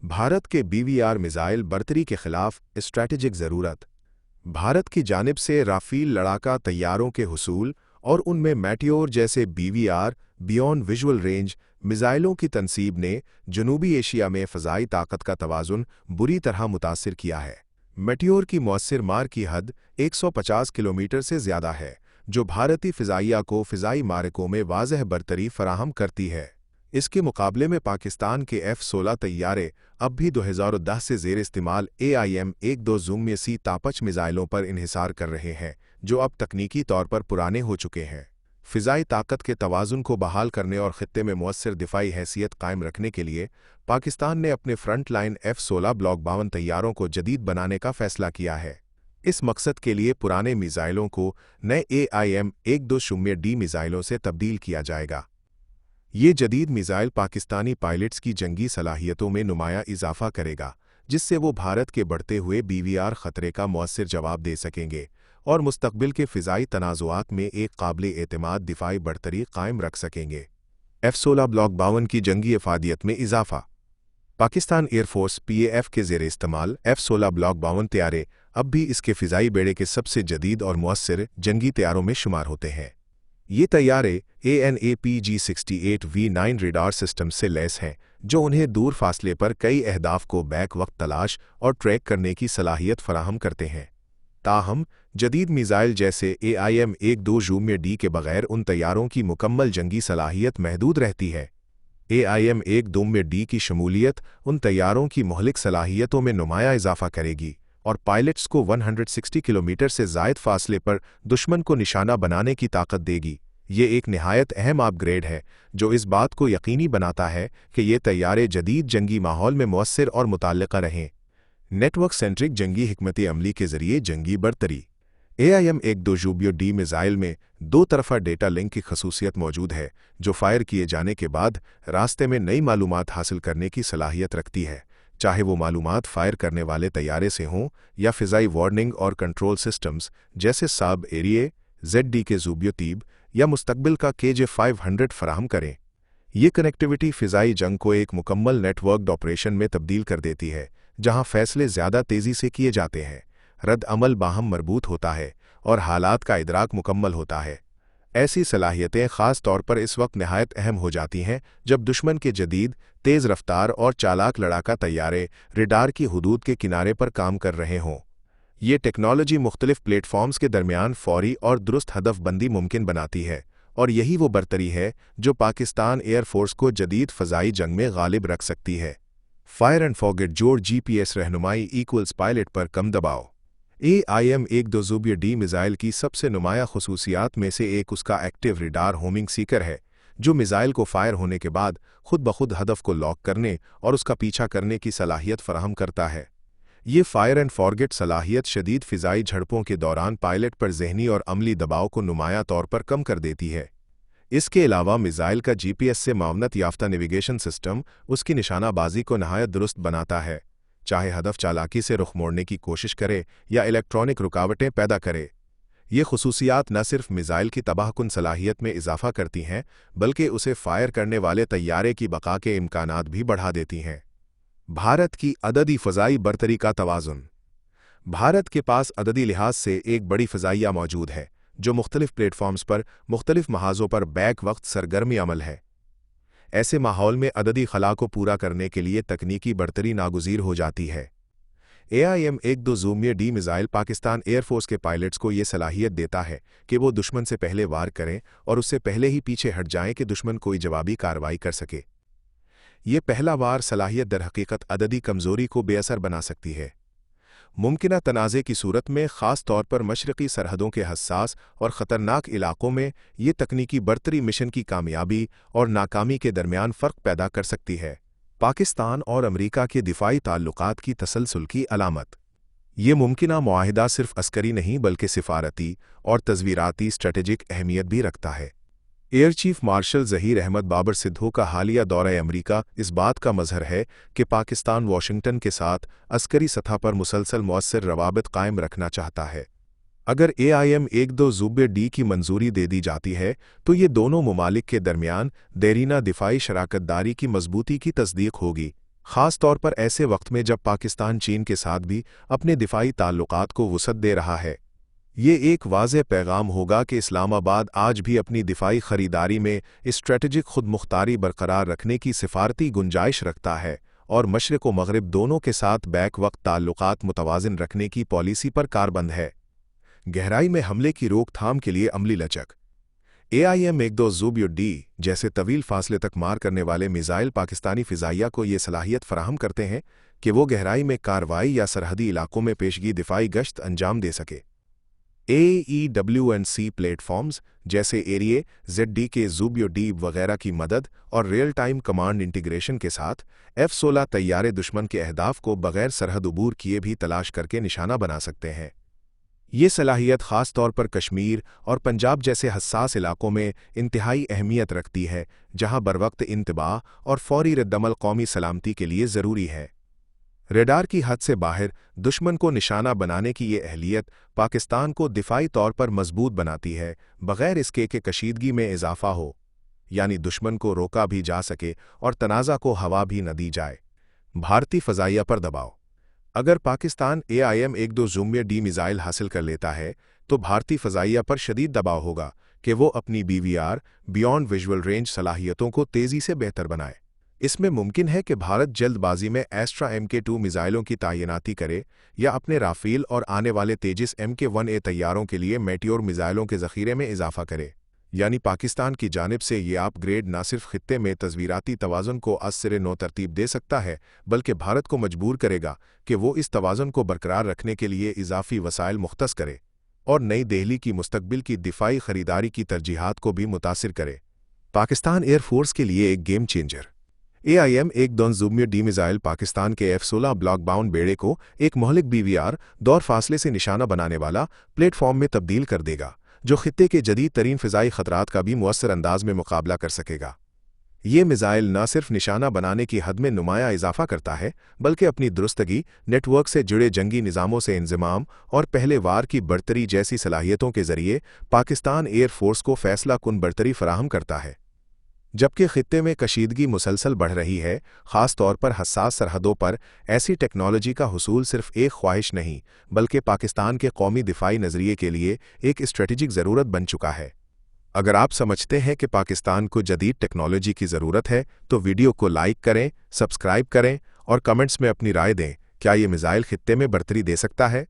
भारत के BVR missile बर्तरी के खिलाफ स्ट्रैटेजिक ज़रूरत। भारत की जानिब से राफेल लड़ाका तैयारों के हुसूल और उनमें मैटियोर जैसे BVR बियॉन्ड विजुअल रेंज मिसाइलों की तनसीब ने जनूबी एशिया में फ़ज़ाई ताकत का तवाज़ुन बुरी तरह मुतासिर किया है। मैटियोर की मौसर मार की हद 150 किलोमीटर से ज़्यादा है, जो भारतीय फ़िज़ाइया को फ़िज़ाई मारकों में वाज़ह बरतरी फराहम करती है। इसके मुकाबले में पाकिस्तान के F-16 तैयारे अब भी 2010 से ज़ेर इस्तेमाल AIM-12 ज़ूम-सी तापच मिसाइलों पर इन्हिसार कर रहे हैं, जो अब तकनीकी तौर पर पुराने हो चुके हैं। फ़िज़ाई ताकत के तवाज़ुन को बहाल करने और ख़ित्ते में मुअस्सर दिफ़ाई हैसियत कायम रखने के लिए पाकिस्तान ने अपने फ्रंट लाइन F-16 ब्लॉक 52 तैयारों को जदीद बनाने का फ़ैसला किया है। इस मकसद के लिए पुराने मिसाइलों को नए AIM-12 मिसाइलों से तब्दील किया जाएगा। ये जदीद मिसाइल पाकिस्तानी पायलट्स की जंगी सलाहियतों में नुमाया इजाफा करेगा, जिससे वो भारत के बढ़ते हुए BVR ख़तरे का मुअस्सर जवाब दे सकेंगे और मुस्तक़बिल के फ़िज़ाई तनाज़ुआत में एक काबिल एतमाद दिफ़ाई बरतरी कायम रख सकेंगे। F-16 ब्लॉक 52 की जंगी अफ़ादियत में इजाफा। पाकिस्तान एयरफोर्स PAF के ज़ेर इस्तेमाल F-16 ब्लॉक 52 तैयारे अब भी इसके फ़िज़ाई बेड़े के सबसे जदीद और मुअस्सर जंगी तैयारों में शुमार होते हैं। ये तैयारे AN/APG-68V9 रेडार सिस्टम से लैस हैं, जो उन्हें दूर फासले पर कई अहदाफ को बैक वक्त तलाश और ट्रैक करने की सलाहियत फराहम करते हैं। ताहम जदीद मिसाइल जैसे AIM-12 ज़ूम-D के बगैर उन तैयारों की मुकम्मल जंगी सलाहियत महदूद रहती है। AIM-12 की शमूलियत उन तैयारों की मुहलिक सलाहियतों में नुमाया इजाफा करेगी और पायलट्स को 160 किलोमीटर से ज़ायद फासले पर दुश्मन को निशाना बनाने की ताकत देगी। ये एक निहायत अहम अपग्रेड है, जो इस बात को यकीनी बनाता है कि ये तैयारे जदीद जंगी माहौल में मुअस्सर और मुतल्लिक़ा रहें। नेटवर्क सेंट्रिक जंगी हिकमत अमली के ज़रिए जंगी बरतरी। AIM-12 ज़ूम-D मिसाइल में दो तरफ़ा डेटा लिंक की खसूसियत मौजूद है, जो फायर किए जाने के बाद रास्ते में नई मालूमात हासिल करने की सलाहियत रखती है, चाहे वो मालूमात फायर करने वाले तैयारे से हों या फ़िज़ाई वार्निंग और कंट्रोल सिस्टम्स जैसे साब एरिए, ZD के ज़ूम-तीब या मुस्तक़बिल का KJ-500 फराहम करें। ये कनेक्टिविटी फ़िज़ाई जंग को एक मुकम्मल नेटवर्क्ड ऑपरेशन में तब्दील कर देती है, जहां फ़ैसले ज़्यादा तेज़ी से किए जाते हैं, रद्द अमल बाहम मरबूत होता है और हालात का इदराक मुकम्मल होता है। ऐसी सलाहियतें ख़ास तौर पर इस वक्त नहायत अहम हो जाती हैं जब दुश्मन के जदीद तेज़ रफ्तार और चालाक लड़ाका तैयारे रेडार की हुदूद के किनारे पर काम कर रहे हों। ये टेक्नोलॉजी मुख्तलिफ प्लेटफॉर्म्स के दरमियान फौरी और दुरुस्त हदफबंदी मुमकिन बनाती है, और यही वो बरतरी है जो पाकिस्तान एयरफोर्स को जदीद फ़ज़ाई जंग में गालिब रख सकती है। फायर एंड फॉरगेट जोड़ GPS रहनुमाई इक्वल्स पायलट पर कम दबाव। AIM-12 ज़ूम-D मिसाइल की सबसे नुमाया खसूसियात में से एक उसका एक्टिव रेडार होमिंग सीकर है, जो मिसाइल को फायर होने के बाद खुद बखुद हदफ को लॉक करने और उसका पीछा करने की सलाहियत फराहम करता है। ये फायर एंड फॉरगेट सलाहियत शदीद फ़िज़ाई झड़पों के दौरान पायलट पर ज़हनी और अमली दबाव को नुमाया तौर पर कम कर देती है। इसके अलावा मिसाइल का GPS से मावनत याफ्ता नेविगेशन सिस्टम उसकी निशानाबाजी को नहायत दुरुस्त बनाता है, चाहे हदफ चालाकी से रुख मोड़ने की कोशिश करे या इलेक्ट्रॉनिक रुकावटें पैदा करे। ये खुसूसियात न सिर्फ मिसाइल की तबाहकुन सलाहियत में इजाफा करती हैं, बल्कि उसे फायर करने वाले तैयारे की बका के इम्कानात भी बढ़ा देती हैं। भारत की अददी फ़ज़ाई बरतरी का तवाज़ुन। भारत के पास अददी लिहाज से एक बड़ी फ़ज़ाइया मौजूद है, जो मुख्तलिफ प्लेटफॉर्म्स पर मुख्तलिफ महाज़ों पर बैक वक्त सरगर्मी अमल है। ऐसे माहौल में अददी खला को पूरा करने के लिए तकनीकी बरतरी नागुज़ीर हो जाती है। AIM-12 ज़ूम-D मिसाइल पाकिस्तान एयरफोर्स के पायलट्स को ये सलाहियत देता है कि वो दुश्मन से पहले वार करें और उससे पहले ही पीछे हट जाएं कि दुश्मन कोई जवाबी कार्रवाई कर सके। ये पहला वार सलाहियत दरहकीकत अददी कमज़ोरी को बेअसर बना सकती है। मुमकिना तनाज़े की सूरत में ख़ास तौर पर मशरक़ी सरहदों के हसास और ख़तरनाक इलाक़ों में ये तकनीकी बरतरी मिशन की कामयाबी और नाकामी के दरमियान फ़र्क पैदा कर सकती है। पाकिस्तान और अमरीका के दिफ़ाई ताल्लुक़ात की तसलसल की अलामत। ये मुमकिना मुआहिदा सिर्फ अस्करी नहीं बल्कि सिफ़ारती और तज़वीराती स्ट्रेटेजिक अहमियत भी रखता है। Air chief marshal Zaheer Ahmed Babar Sidhu का हालिया दौरा अमरीका इस बात का मज़हर है कि पाकिस्तान वाशिंगटन के साथ अस्करी सतह पर मुसलसल मौसर रवाबित कायम रखना चाहता है। अगर AIM-12 ज़ूम-D की मंजूरी दे दी जाती है तो ये दोनों ममालिक के दरमियान देरीना दिफाई शराकतदारी की मजबूती की तस्दीक होगी। खास तौर पर ऐसे वक्त में जब पाकिस्तान चीन के साथ भी अपने दिफाई ताल्लुकात को वुसअत दे रहा है। ये एक वाज़ेह पैगाम होगा कि इस्लामाबाद आज भी अपनी दिफाई खरीदारी में स्ट्रेटजिक खुदमुख्तारी बरकरार रखने की सिफारती गुंजाइश रखता है और मशरिक़ व मग़रिब दोनों के साथ बैक वक्त ताल्लुकात मुतवाज़िन रखने की पॉलिसी पर कारबंद है। गहराई में हमले की रोकथाम के लिए अमली लचक। AIM-12 ज़ुबयुड-D जैसे तवील फासले तक मार करने वाले मिसाइल पाकिस्तानी फ़िज़ाइया को ये सलाहियत फराहम करते हैं कि वो गहराई में कार्रवाई या सरहदी इलाकों में पेशगी दिफाई गश्त अंजाम दे सके। AEW&C प्लेटफॉर्म्स जैसे एरिए ZD के ज़ुबयुड-D वगैरह की मदद और रियल टाइम कमांड इंटीग्रेशन के साथ F-16 तैयारे दुश्मन के अहदाफ को बगैर सरहद उबूर किए भी तलाश करके निशाना बना सकते हैं। ये सलाहियत ख़ास तौर पर कश्मीर और पंजाब जैसे हसास इलाकों में इंतहाई अहमियत रखती है, जहां बरवक्त इंतबाह और फौरी रद्दमल कौमी सलामती के लिए ज़रूरी है। रेडार की हद से बाहर दुश्मन को निशाना बनाने की ये अहलियत पाकिस्तान को दिफाई तौर पर मजबूत बनाती है, बगैर इसके कि कशीदगी में इजाफा हो, यानी दुश्मन को रोका भी जा सके और तनाज़ा को हवा भी न दी जाए। भारतीय फ़ज़ाइया पर दबाव। अगर पाकिस्तान AIM-12 ज़ुबयुड-D मिसाइल हासिल कर लेता है तो भारतीय फ़ज़ाइया पर शदीद दबाव होगा कि वो अपनी BVR बियॉन्ड विजुअल रेंज सलाहियतों को तेज़ी से बेहतर बनाए। इसमें मुमकिन है कि भारत जल्दबाजी में एस्ट्रा MK2 मिसाइलों की तैनाती करे या अपने राफेल और आने वाले तेजिस MK1A तैयारों के लिए मेटियोर मिसाइलों के ज़ख़ीरे में इजाफा करे। यानी पाकिस्तान की जानिब से ये अपग्रेड न सिर्फ खित्ते में तज़वीराती तवाज़ुन को असरे नो तरतीब दे सकता है, बल्कि भारत को मजबूर करेगा कि वो इस तवाज़ुन को बरकरार रखने के लिए इजाफी वसाइल मुख्तस करे और नई दिल्ली की मुस्तकबिल की दिफाई खरीदारी की तरजीहात को भी मुतासिर करे। पाकिस्तान एयरफोर्स के लिए एक गेम चेंजर। AIM-12 ज़ुबयुड-D मिसाइल पाकिस्तान के F-16 ब्लॉक बाउंड बेड़े को एक मोहलिक BVR दौर फासले से निशाना बनाने वाला प्लेटफॉर्म में तब्दील कर देगा, जो खित्ते के जदीद तरीन फ़िज़ाई ख़तरात का भी मुअस्सर अंदाज में मुकाबला कर सकेगा। ये मिसाइल न सिर्फ निशाना बनाने की हद में नुमाया इजाफा करता है, बल्कि अपनी दुरुस्तगी, नेटवर्क से जुड़े जंगी निज़ामों से इंज़माम और पहले वार की बर्तरी जैसी सलाहियतों के ज़रिए पाकिस्तान एयरफोर्स को फ़ैसला कुन बर्तरी फराहम करता है। जबकि खित्ते में कशीदगी मुसलसल बढ़ रही है, ख़ास तौर पर हसास सरहदों पर, ऐसी टेक्नोलॉजी का हुसूल सिर्फ एक ख्वाहिश नहीं, बल्कि पाकिस्तान के कौमी दिफाई नज़रिए के लिए एक स्ट्रेटेजिक ज़रूरत बन चुका है। अगर आप समझते हैं कि पाकिस्तान को जदीद टेक्नोलॉजी की ज़रूरत है, तो वीडियो को लाइक करें, सब्सक्राइब करें और कमेंट्स में अपनी राय दें। क्या ये मिसाइल खित्ते में बर्तरी दे सकता है?